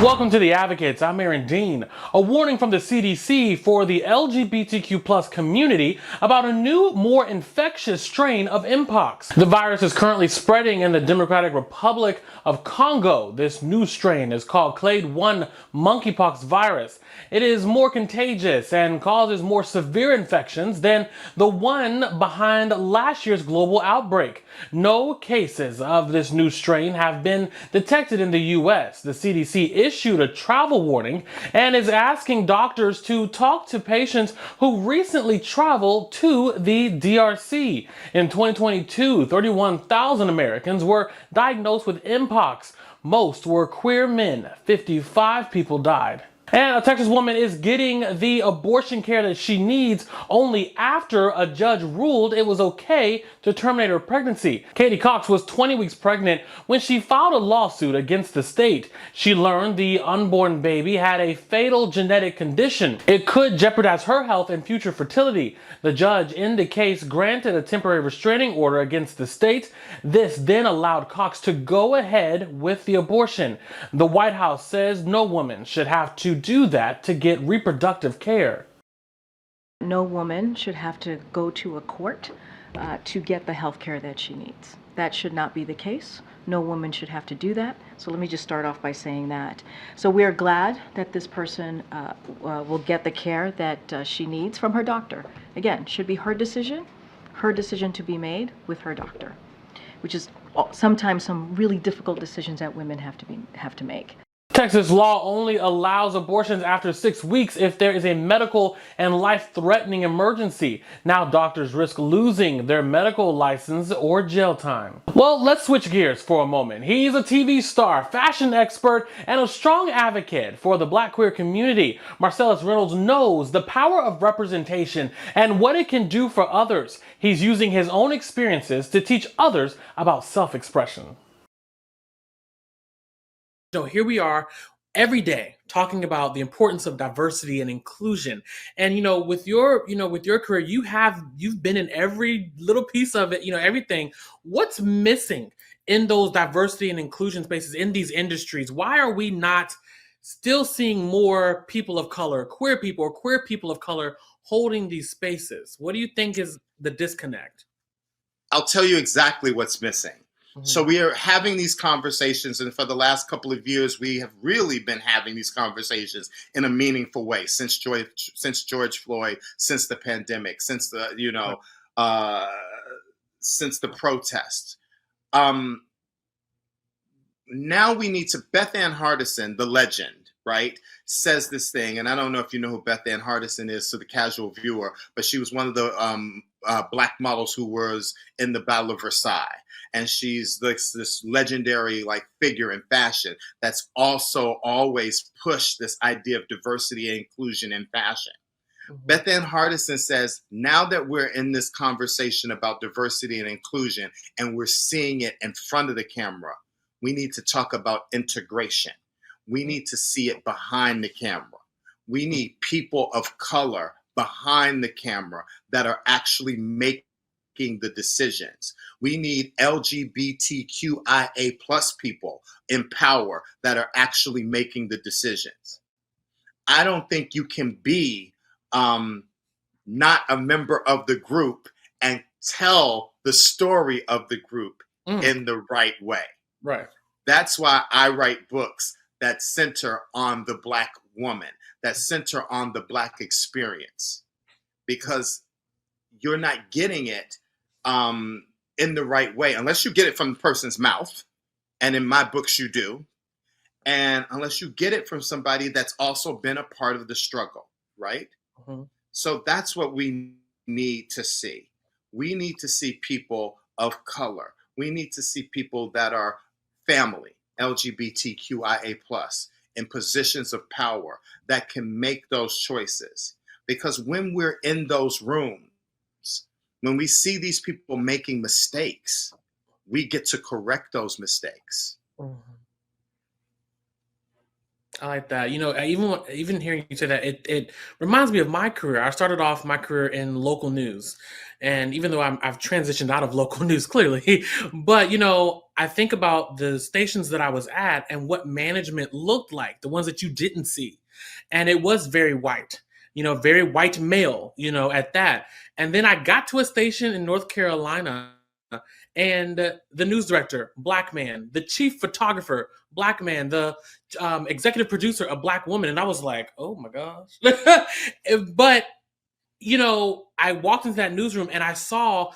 Welcome to The Advocates. I'm Aaron Dean. A warning from the CDC for the LGBTQ plus community about a new, more infectious strain of MPOX. The virus is currently spreading in the Democratic Republic of Congo. This new strain is called Clade 1 monkeypox virus. It is more contagious and causes more severe infections than the one behind last year's global outbreak. No cases of this new strain have been detected in the U.S. The CDC issued a travel warning and is asking doctors to talk to patients who recently traveled to the DRC. In 2022, 31,000 Americans were diagnosed with MPOX. Most were queer men. 55 people died. And a Texas woman is getting the abortion care that she needs only after a judge ruled it was okay to terminate her pregnancy. Katie Cox was 20 weeks pregnant when she filed a lawsuit against the state. She learned the unborn baby had a fatal genetic condition. It could jeopardize her health and future fertility. The judge in the case granted a temporary restraining order against the state. This then allowed Cox to go ahead with the abortion. The White House says no woman should have to do that to get reproductive care. No woman should have to go to a court to get the health care that she needs. That should not be the case. No woman should have to do that. So let me just start off by saying that. So we are glad that this person will get the care that she needs from her doctor. Again, should be her decision to be made with her doctor, which is sometimes some really difficult decisions that women have to make. Texas law only allows abortions after 6 weeks if there is a medical and life-threatening emergency. Now doctors risk losing their medical license or jail time. Well, let's switch gears for a moment. He's a TV star, fashion expert, and a strong advocate for the Black queer community. Marcellas Reynolds knows the power of representation and what it can do for others. He's using his own experiences to teach others about self-expression. So here we are every day talking about the importance of diversity and inclusion. And with your career, you've been in every little piece of it, everything. What's missing in those diversity and inclusion spaces in these industries? Why are we not still seeing more people of color, queer people or queer people of color holding these spaces? What do you think is the disconnect? I'll tell you exactly what's missing. So Mhm. we are having these conversations, and for the last couple of years, we have really been having these conversations in a meaningful way since George Floyd, since the pandemic, since uh, since the protest. Um, Now we need to. Beth Ann Hardison, the legend, right, says this thing, and I don't know if you know who Beth Ann Hardison is to the casual viewer, but she was one of the black models who was in the Battle of Versailles, and she's this legendary figure in fashion that's also always pushed this idea of diversity and inclusion in fashion. Mhm. Beth Ann Hardison says, now that we're in this conversation about diversity and inclusion and we're seeing it in front of the camera, we need to talk about integration. We need to see it behind the camera. We need people of color behind the camera that are actually making the decisions. We need LGBTQIA plus people in power that are actually making the decisions. I don't think you can be not a member of the group and tell the story of the group Mm, in the right way. right. That's why I write books that center on the Black woman, that center on the Black experience, because you're not getting it in the right way unless you get it from the person's mouth. And in my books, you do. And unless you get it from somebody that's also been a part of the struggle, right? Mhm. So that's what we need to see. We need to see people of color. We need to see people that are family, LGBTQIA plus, in positions of power that can make those choices. Because when we're in those rooms, when we see these people making mistakes, we get to correct those mistakes. Mhm. I like that. Even hearing you say that, it reminds me of my career. I started off my career in local news, and even though I've transitioned out of local news clearly, but I think about the stations that I was at and what management looked like, the ones that you didn't see, and it was very white. Very white male. At that, and then I got to a station in North Carolina. And the news director, black man, the chief photographer, black man, the executive producer, a black woman, and I was like, oh my gosh. But I walked into that newsroom and I saw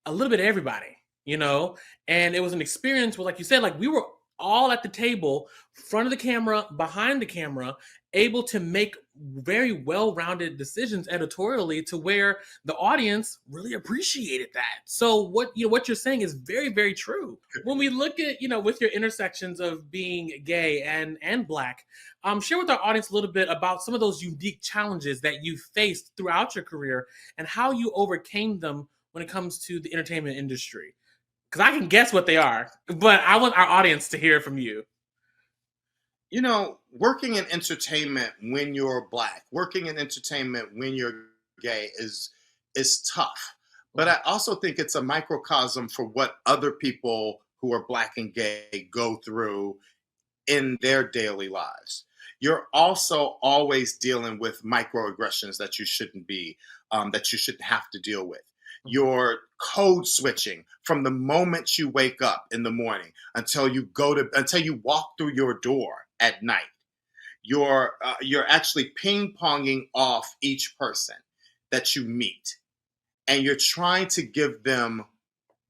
a little bit of everybody, and it was an experience where, like you said, like we were all at the table, front of the camera, behind the camera, able to make very well-rounded decisions editorially to where the audience really appreciated that. So what you're saying is very, very true. When we look at, with your intersections of being gay and black, share with our audience a little bit about some of those unique challenges that you faced throughout your career and how you overcame them when it comes to the entertainment industry. Because I can guess what they are, but I want our audience to hear from you. Working in entertainment when you're black, working in entertainment when you're gay is tough. But I also think it's a microcosm for what other people who are black and gay go through in their daily lives. You're also always dealing with microaggressions that you shouldn't have to deal with. You're code switching from the moment you wake up in the morning until you walk through your door at night. You're actually ping ponging off each person that you meet, and you're trying to give them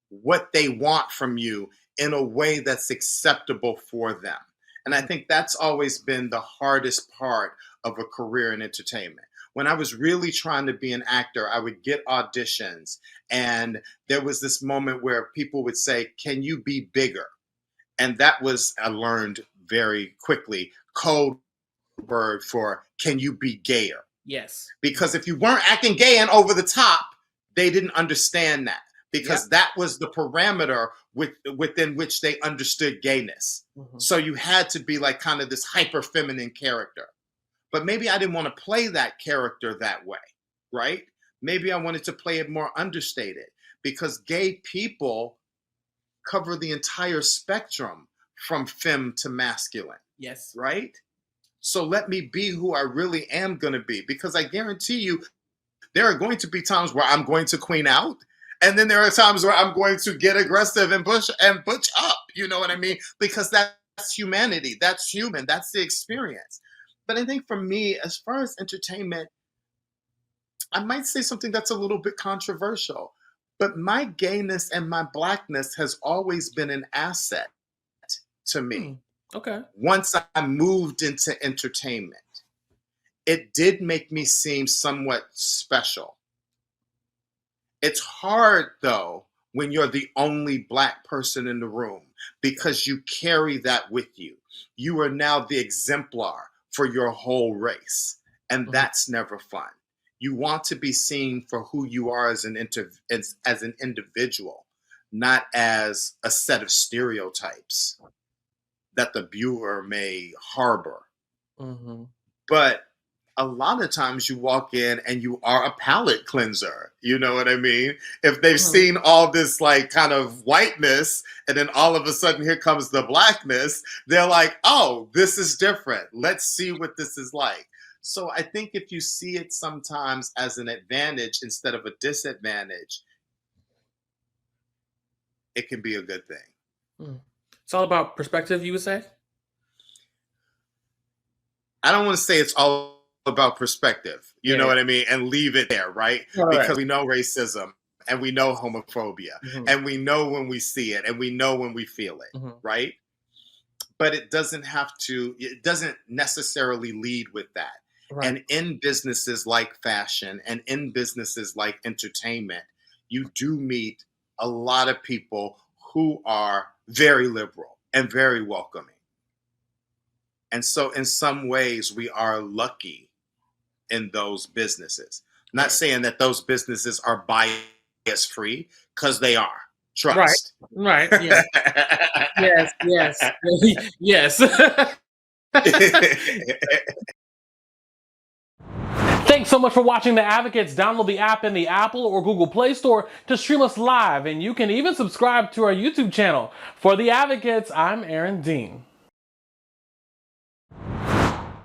what they want from you in a way that's acceptable for them. And I think that's always been the hardest part of a career in entertainment. When I was really trying to be an actor, I would get auditions, and there was this moment where people would say, "Can you be bigger?" And that was, I learned very quickly, code word for "Can you be gayer?" Yes. Because if you weren't acting gay and over the top, they didn't understand that, because that was the parameter within which they understood gayness. So you had to be like kind of this hyper feminine character. But maybe I didn't want to play that character that way, right? Maybe I wanted to play it more understated, because gay people cover the entire spectrum from femme to masculine. Yes. Right? So let me be who I really am going to be, because I guarantee you there are going to be times where I'm going to queen out, and then there are times where I'm going to get aggressive and butch up. You know what I mean? Because that's humanity. That's human. That's the experience. But I think for me, as far as entertainment, I might say something that's a little bit controversial, but my gayness and my blackness has always been an asset to me. Okay. Once I moved into entertainment, it did make me seem somewhat special. It's hard, though, when you're the only black person in the room, because you carry that with you. You are now the exemplar for your whole race, and that's never fun. You want to be seen for who you are as an individual, not as a set of stereotypes that the viewer may harbor. But a lot of times you walk in and you are a palate cleanser. You know what I mean? If they've seen all this like kind of whiteness, and then all of a sudden here comes the blackness, they're like, oh, this is different. Let's see what this is like. So I think if you see it sometimes as an advantage instead of a disadvantage, it can be a good thing. It's all about perspective, you would say? I don't want to say it's all about perspective, you know what I mean? And leave it there, right? Because we know racism, and we know homophobia, and we know when we see it, and we know when we feel it, right? But it doesn't necessarily lead with that. Right. And in businesses like fashion and in businesses like entertainment, you do meet a lot of people who are very liberal and very welcoming. And so in some ways, we are lucky in those businesses. I'm not saying that those businesses are bias free, because they are. Trust. Right. Yes. Yes. Yes. Yes. Thanks so much for watching The Advocates. Download the app in the Apple or Google Play Store to stream us live, and you can even subscribe to our YouTube channel. For The Advocates, I'm Aaron Dean.